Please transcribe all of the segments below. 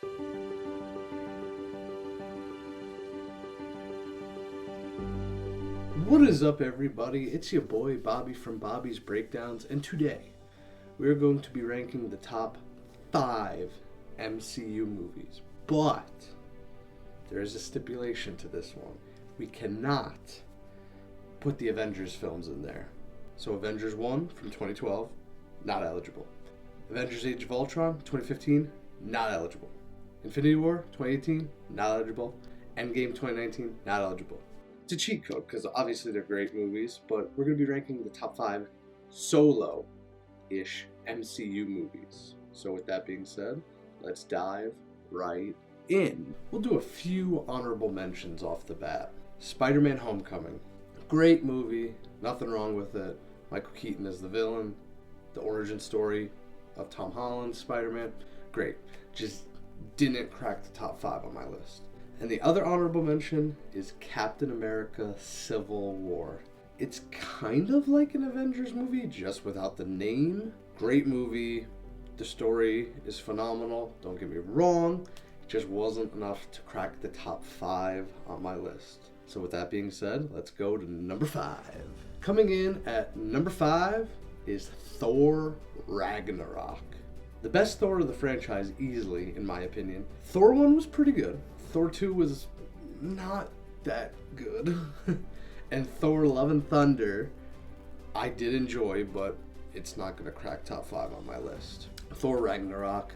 What is up, everybody? It's your boy Bobby from Bobby's Breakdowns, and today we're going to be ranking the top 5 MCU movies. But there is a stipulation to this one. We cannot put the Avengers films in there. So Avengers 1 from 2012, not eligible. Avengers Age of Ultron 2015, not eligible. Infinity War 2018, not eligible. Endgame 2019, not eligible. It's a cheat code because obviously they're great movies, but we're going to be ranking the top 5 solo-ish MCU movies. So with that being said, let's dive right in. We'll do a few honorable mentions off the bat. Spider-Man Homecoming. Great movie, nothing wrong with it. Michael Keaton is the villain. The origin story of Tom Holland's Spider-Man, great. Just didn't crack the top 5 on my list. And the other honorable mention is Captain America Civil War. It's kind of like an Avengers movie, just without the name. Great movie. The story is phenomenal. Don't get me wrong. It just wasn't enough to crack the top 5 on my list. So with that being said, let's go to number 5. Coming in at number 5 is Thor Ragnarok. The best Thor of the franchise, easily, in my opinion. Thor 1 was pretty good. Thor 2 was not that good. And Thor Love and Thunder, I did enjoy, but it's not going to crack top 5 on my list. Thor Ragnarok,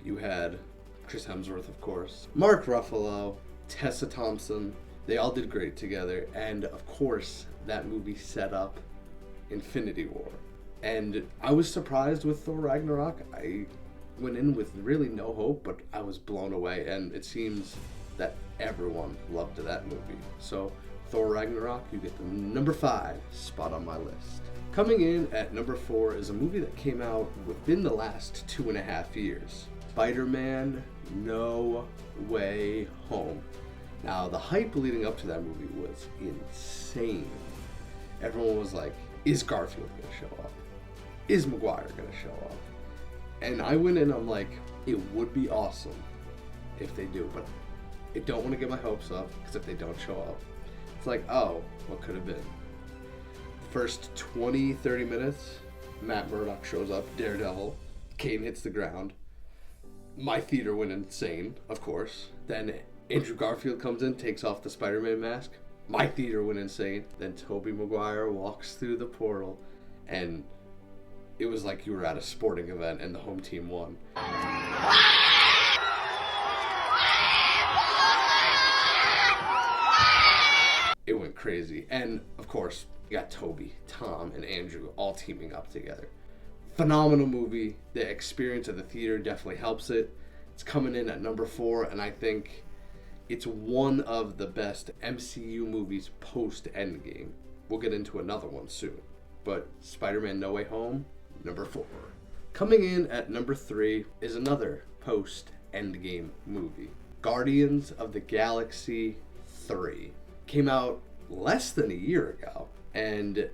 you had Chris Hemsworth, of course, Mark Ruffalo, Tessa Thompson. They all did great together. And, of course, that movie set up Infinity War. And I was surprised with Thor Ragnarok. I went in with really no hope, but I was blown away. And it seems that everyone loved that movie. So Thor Ragnarok, you get the number 5 spot on my list. Coming in at number 4 is a movie that came out within the last 2.5 years. Spider-Man No Way Home. Now, the hype leading up to that movie was insane. Everyone was like, is Garfield going to show up? Is Maguire going to show up? And I went in, I'm like, it would be awesome if they do, but I don't want to get my hopes up, because if they don't show up, it's like, oh, what could have been? The first 20-30 minutes, Matt Murdock shows up, Daredevil, Kane hits the ground. My theater went insane, of course. Then Andrew Garfield comes in, takes off the Spider-Man mask. My theater went insane. Then Tobey Maguire walks through the portal, and it was like you were at a sporting event and the home team won. It went crazy. And, of course, you got Tobey, Tom, and Andrew all teaming up together. Phenomenal movie. The experience of the theater definitely helps it. It's coming in at number 4, and I think it's one of the best MCU movies post-Endgame. We'll get into another one soon. But Spider-Man No Way Home, number 4. Coming in at number 3 is another post-Endgame movie. Guardians of the Galaxy 3. Came out less than a year ago. And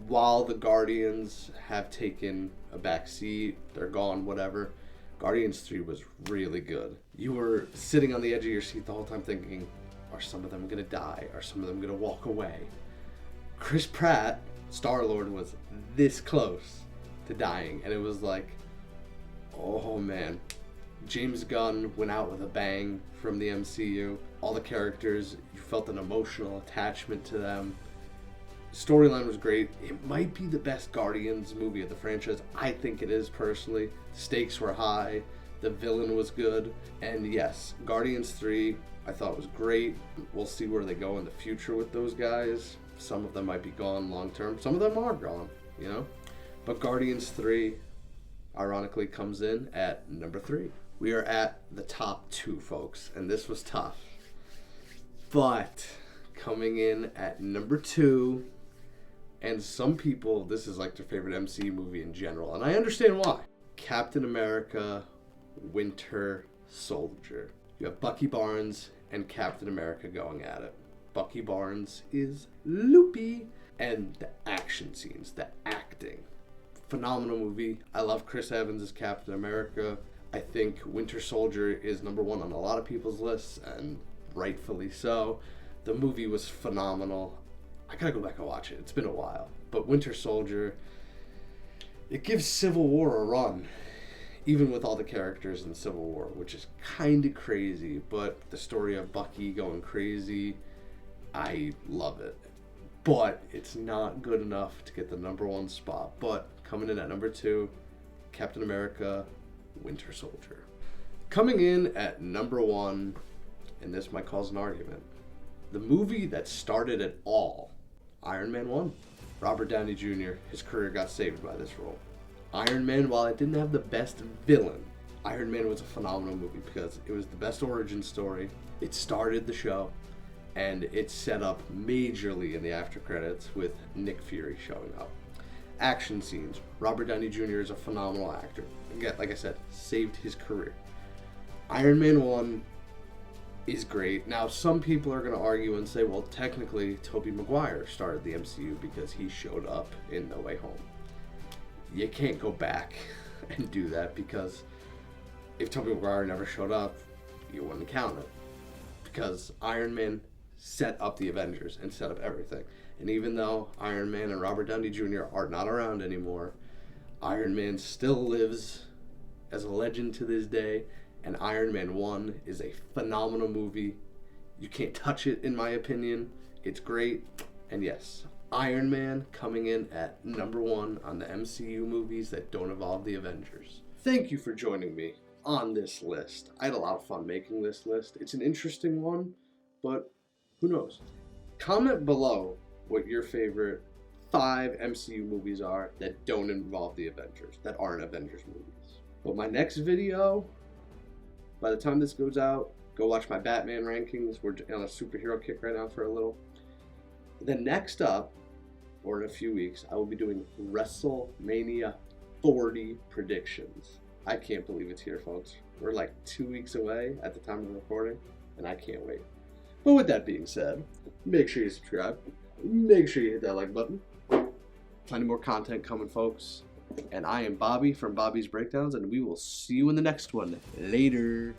while the Guardians have taken a back seat, they're gone, whatever, Guardians 3 was really good. You were sitting on the edge of your seat the whole time thinking, are some of them going to die? Are some of them going to walk away? Chris Pratt, Star-Lord, was this close to dying. And it was like, oh man. James Gunn went out with a bang from the MCU. All the characters, you felt an emotional attachment to them. Storyline was great. It might be the best Guardians movie of the franchise. I think it is, personally. The stakes were high. The villain was good. And yes, Guardians 3 I thought was great. We'll see where they go in the future with those guys. Some of them might be gone long term. Some of them are gone, you know? But Guardians 3, ironically, comes in at number 3. We are at the top 2, folks. And this was tough. But coming in at number 2... and some people, this is like their favorite MCU movie in general, and I understand why. Captain America Winter Soldier. You have Bucky Barnes and Captain America going at it. Bucky Barnes is loopy, and the action scenes, the acting. Phenomenal movie. I love Chris Evans as Captain America. I think Winter Soldier is number one on a lot of people's lists, and rightfully so. The movie was phenomenal. I gotta go back and watch it. It's been a while. But Winter Soldier, it gives Civil War a run, even with all the characters in Civil War, which is kind of crazy. But the story of Bucky going crazy, I love it. But it's not good enough to get the number one spot. But coming in at number two, Captain America, Winter Soldier. Coming in at number one, and this might cause an argument, the movie that started it all, Iron Man 1. Robert Downey Jr., his career got saved by this role. Iron Man, while it didn't have the best villain, Iron Man was a phenomenal movie because it was the best origin story. It started the show, and it set up majorly in the after credits with Nick Fury showing up. Action scenes. Robert Downey Jr. is a phenomenal actor. Again, like I said, saved his career. Iron Man 1 is great. Now, some people are going to argue and say, well, technically, Tobey Maguire started the MCU because he showed up in No Way Home. You can't go back and do that because if Tobey Maguire never showed up, you wouldn't count it. Because Iron Man set up the Avengers and set up everything. And even though Iron Man and Robert Downey Jr. are not around anymore, Iron Man still lives as a legend to this day. And Iron Man 1 is a phenomenal movie. You can't touch it, in my opinion. It's great. And yes, Iron Man coming in at number one on the MCU movies that don't involve the Avengers. Thank you for joining me on this list. I had a lot of fun making this list. It's an interesting one, but who knows? Comment below what your favorite 5 MCU movies are that don't involve the Avengers, that aren't Avengers movies. But my next video, by the time this goes out, go watch my Batman rankings. We're on a superhero kick right now for a little. Then next up, or in a few weeks, I will be doing WrestleMania 40 predictions. I can't believe it's here, folks. We're like 2 weeks away at the time of recording, and I can't wait. But with that being said, make sure you subscribe. Make sure you hit that like button. Plenty more content coming, folks. And I am Bobby from Bobby's Breakdowns, and we will see you in the next one. Later.